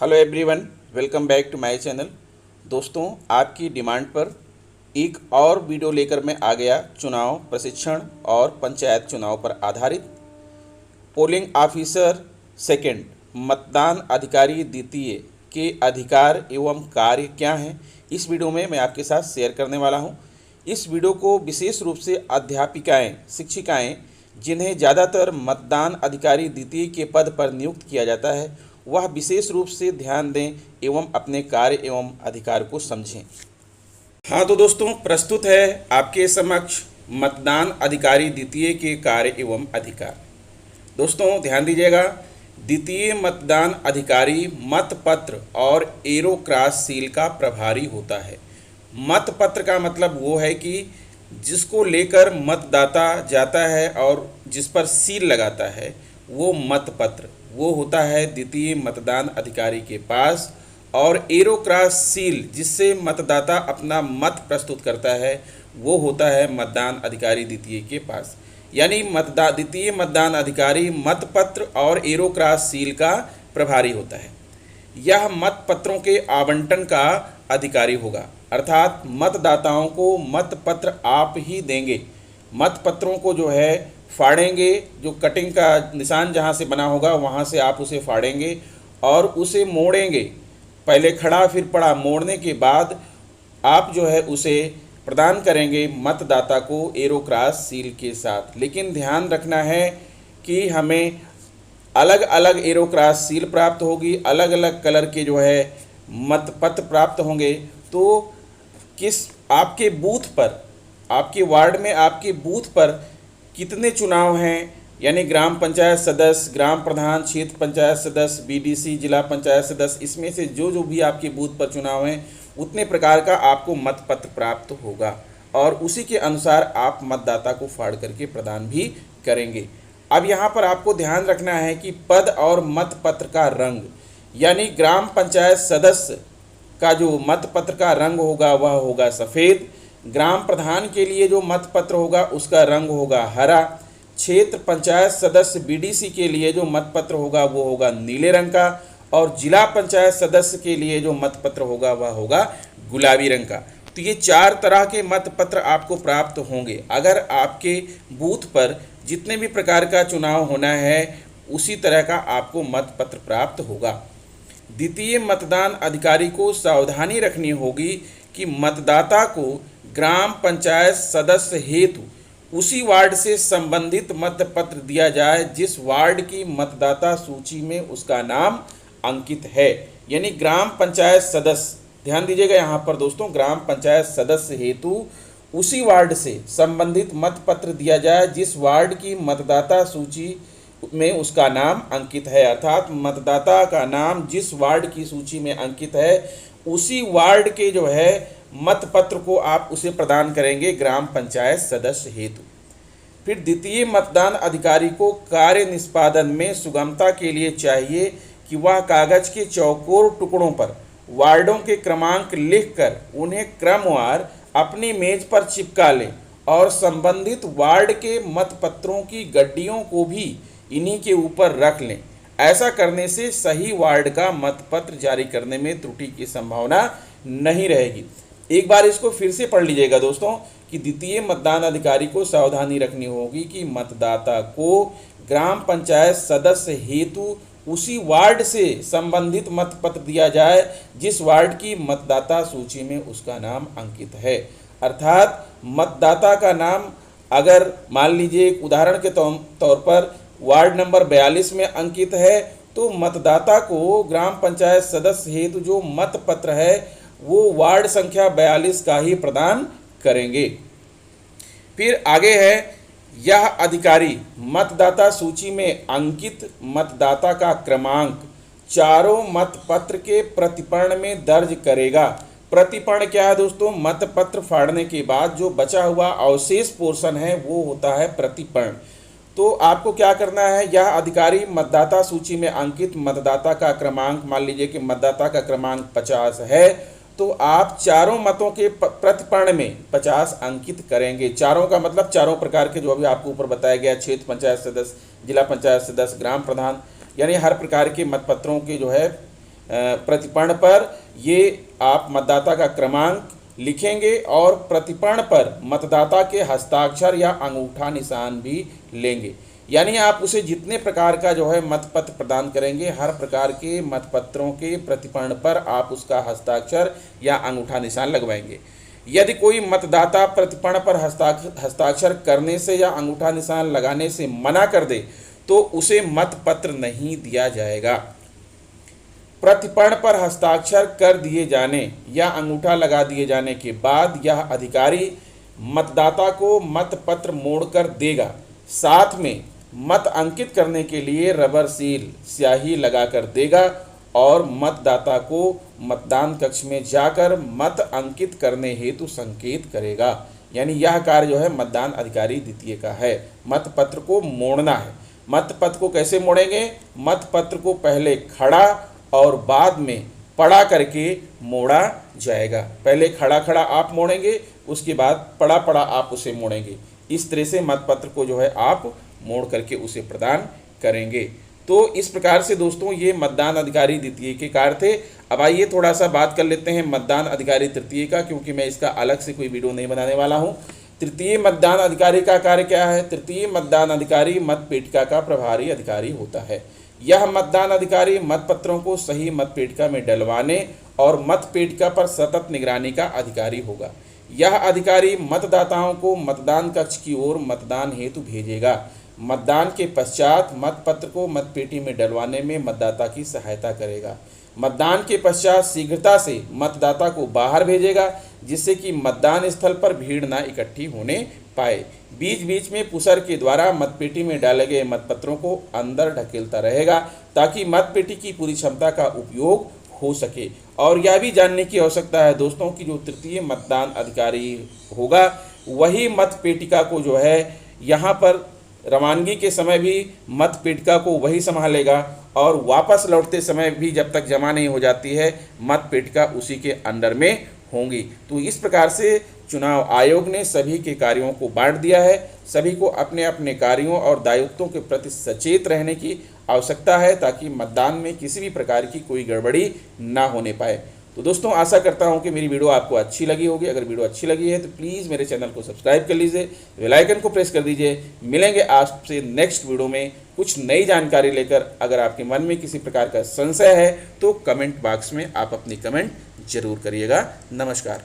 Hello everyone, welcome back to my channel. दोस्तों, आपकी demand पर एक और वीडियो लेकर मैं आ गया चुनाव प्रशिक्षण और पंचायत चुनाव पर आधारित। पोलिंग ऑफिसर सेकंड, मतदान अधिकारी द्वितीय के अधिकार एवं कार्य क्या हैं, इस वीडियो में मैं आपके साथ शेयर करने वाला हूं। इस वीडियो को विशेष रूप से अध्यापिकाएं, शिक्षिकाएं जिन्हें ज़्यादातर मतदान अधिकारी द्वितीय के पद पर नियुक्त किया जाता है, वह विशेष रूप से ध्यान दें एवं अपने कार्य एवं अधिकार को समझें। हाँ तो दोस्तों, प्रस्तुत है आपके समक्ष मतदान अधिकारी द्वितीय के कार्य एवं अधिकार। दोस्तों ध्यान दीजिएगा, द्वितीय मतदान अधिकारी मतपत्र और एरो क्रॉस सील का प्रभारी होता है। मतपत्र का मतलब वो है कि जिसको लेकर मतदाता जाता है और जिस पर सील लगाता है, वो मतपत्र वो होता है द्वितीय मतदान अधिकारी के पास। और एरो क्रॉस सील जिससे मतदाता अपना मत प्रस्तुत करता है, वो होता है मतदान अधिकारी द्वितीय के पास। यानी द्वितीय मतदान अधिकारी मतपत्र और एरो क्रॉस सील का प्रभारी होता है। यह मतपत्रों के आवंटन का अधिकारी होगा, अर्थात मतदाताओं को मतपत्र आप ही देंगे। मतपत्रों को जो है फाड़ेंगे, जो कटिंग का निशान जहाँ से बना होगा वहाँ से आप उसे फाड़ेंगे और उसे मोड़ेंगे। पहले खड़ा फिर पड़ा, मोड़ने के बाद आप जो है उसे प्रदान करेंगे मतदाता को एरो क्रॉस सील के साथ। लेकिन ध्यान रखना है कि हमें अलग अलग एरो क्रॉस सील प्राप्त होगी, अलग अलग कलर के जो है मतपत्र प्राप्त होंगे। तो किस आपके बूथ पर, आपके वार्ड में, आपके बूथ पर कितने चुनाव हैं, यानी ग्राम पंचायत सदस्य, ग्राम प्रधान, क्षेत्र पंचायत सदस्य, बीडीसी, जिला पंचायत सदस्य, इसमें से जो भी आपके बूथ पर चुनाव हैं, उतने प्रकार का आपको मतपत्र प्राप्त होगा और उसी के अनुसार आप मतदाता को फाड़ करके प्रदान भी करेंगे। अब यहाँ पर आपको ध्यान रखना है कि पद और मतपत्र का रंग, यानी ग्राम पंचायत सदस्य का जो मतपत्र का रंग होगा वह होगा सफ़ेद। ग्राम प्रधान के लिए जो मतपत्र होगा उसका रंग होगा हरा। क्षेत्र पंचायत सदस्य बीडीसी के लिए जो मतपत्र होगा वो होगा नीले रंग का। और जिला पंचायत सदस्य के लिए जो मतपत्र होगा वह होगा गुलाबी रंग का। तो ये 4 तरह के मतपत्र आपको प्राप्त होंगे। अगर आपके बूथ पर जितने भी प्रकार का चुनाव होना है उसी तरह का आपको मतपत्र प्राप्त होगा। द्वितीय मतदान अधिकारी को सावधानी रखनी होगी कि मतदाता को ग्राम पंचायत सदस्य हेतु उसी वार्ड से संबंधित मतपत्र दिया जाए जिस वार्ड की मतदाता सूची में उसका नाम अंकित है। यानी ग्राम पंचायत सदस्य, ध्यान दीजिएगा यहाँ पर दोस्तों, ग्राम पंचायत सदस्य हेतु उसी वार्ड से संबंधित मतपत्र दिया जाए जिस वार्ड की मतदाता सूची में उसका नाम अंकित है। अर्थात मतदाता का नाम जिस वार्ड की सूची में अंकित है उसी वार्ड के जो है मतपत्र को आप उसे प्रदान करेंगे ग्राम पंचायत सदस्य हेतु। फिर द्वितीय मतदान अधिकारी को कार्य निष्पादन में सुगमता के लिए चाहिए कि वह कागज के चौकोर टुकड़ों पर वार्डों के क्रमांक लिखकर उन्हें क्रमवार अपनी मेज पर चिपका लें और संबंधित वार्ड के मतपत्रों की गड्डियों को भी इन्हीं के ऊपर रख लें। ऐसा करने से सही वार्ड का मतपत्र जारी करने में त्रुटि की संभावना नहीं रहेगी। एक बार इसको फिर से पढ़ लीजिएगा दोस्तों कि द्वितीय मतदान अधिकारी को सावधानी रखनी होगी कि मतदाता को ग्राम पंचायत सदस्य हेतु उसी वार्ड से संबंधित मतपत्र दिया जाए जिस वार्ड की मतदाता सूची में उसका नाम अंकित है। अर्थात मतदाता का नाम अगर मान लीजिए एक उदाहरण के तौर पर वार्ड नंबर 42 में अंकित है, तो मतदाता को ग्राम पंचायत सदस्य हेतु जो मतपत्र है वो वार्ड संख्या 42 का ही प्रदान करेंगे। फिर आगे है, यह अधिकारी मतदाता सूची में अंकित मतदाता का क्रमांक चारों मतपत्र के प्रतिपर्ण में दर्ज करेगा। प्रतिपर्ण क्या है दोस्तों? मतपत्र फाड़ने के बाद जो बचा हुआ अवशेष पोर्शन है वो होता है प्रतिपर्ण। तो आपको क्या करना है, यह अधिकारी मतदाता सूची में अंकित मतदाता का क्रमांक, मान लीजिए कि मतदाता का क्रमांक 50 है, तो आप चारों मतों के प्रतिपर्ण में 50 अंकित करेंगे। चारों का मतलब चारों प्रकार के जो अभी आपको ऊपर बताया गया, क्षेत्र पंचायत सदस्य, जिला पंचायत सदस्य, ग्राम प्रधान, यानी हर प्रकार के मतपत्रों के जो है प्रतिपर्ण पर ये आप मतदाता का क्रमांक लिखेंगे और प्रतिपर्ण पर मतदाता के हस्ताक्षर या अंगूठा निशान भी लेंगे। यानी आप उसे जितने प्रकार का जो है मतपत्र प्रदान करेंगे, हर प्रकार के मतपत्रों के प्रतिपर्ण पर आप उसका हस्ताक्षर या अंगूठा निशान लगवाएंगे। यदि कोई मतदाता प्रतिपर्ण पर हस्ताक्षर करने से या अंगूठा निशान लगाने से मना कर दे तो उसे मतपत्र नहीं दिया जाएगा। प्रतिपर्ण पर हस्ताक्षर कर दिए जाने या अंगूठा लगा दिए जाने के बाद यह अधिकारी मतदाता को मतपत्र मोड़कर देगा। साथ में मत अंकित करने के लिए रबर सील स्याही लगाकर देगा और मतदाता को मतदान कक्ष में जाकर मत अंकित करने हेतु संकेत करेगा। यानी यह कार्य जो है मतदान अधिकारी द्वितीय का है। मतपत्र को मोड़ना है। मतपत्र को कैसे मोड़ेंगे? मतपत्र को पहले खड़ा और बाद में पड़ा करके मोड़ा जाएगा। पहले खड़ा खड़ा आप मोड़ेंगे, उसके बाद पड़ा पड़ा आप उसे मोड़ेंगे। इस तरह से मतपत्र को जो है आप मोड़ करके उसे प्रदान करेंगे। तो इस प्रकार से दोस्तों ये मतदान अधिकारी द्वितीय के कार्य थे। अब आइए थोड़ा सा बात कर लेते हैं मतदान अधिकारी तृतीय का, क्योंकि मैं इसका अलग से कोई वीडियो नहीं बनाने वाला हूँ। तृतीय मतदान अधिकारी का कार्य क्या है? तृतीय मतदान अधिकारी मतपेटिका का प्रभारी अधिकारी होता है। यह मतदान अधिकारी मतपत्रों को सही मतपेटिका में डलवाने और मतपेटिका पर सतत निगरानी का अधिकारी होगा। यह अधिकारी मतदाताओं को मतदान कक्ष की ओर मतदान हेतु भेजेगा। मतदान के पश्चात मतपत्र को मतपेटी में डलवाने में मतदाता की सहायता करेगा। मतदान के पश्चात शीघ्रता से मतदाता को बाहर भेजेगा, जिससे कि मतदान स्थल पर भीड़ न इकट्ठी होने पाए। बीच बीच में पुशर के द्वारा मतपेटी में डाले गए मतपत्रों को अंदर ढकेलता रहेगा, ताकि मतपेटी की पूरी क्षमता का उपयोग हो सके। और यह भी जानने की आवश्यकता है दोस्तों कि जो तृतीय मतदान अधिकारी होगा वही मतपेटिका को जो है यहाँ पर रवानगी के समय भी मतपेटिका को वही संभालेगा और वापस लौटते समय भी जब तक जमा नहीं हो जाती है मतपेटिका उसी के अंडर में होंगी। तो इस प्रकार से चुनाव आयोग ने सभी के कार्यों को बांट दिया है। सभी को अपने अपने कार्यों और दायित्वों के प्रति सचेत रहने की आवश्यकता है, ताकि मतदान में किसी भी प्रकार की कोई गड़बड़ी ना होने पाए। तो दोस्तों आशा करता हूं कि मेरी वीडियो आपको अच्छी लगी होगी। अगर वीडियो अच्छी लगी है तो प्लीज़ मेरे चैनल को सब्सक्राइब कर लीजिए, बेल आइकन को प्रेस कर दीजिए। मिलेंगे आपसे नेक्स्ट वीडियो में कुछ नई जानकारी लेकर। अगर आपके मन में किसी प्रकार का संशय है तो कमेंट बॉक्स में आप अपनी कमेंट जरूर करिएगा। नमस्कार।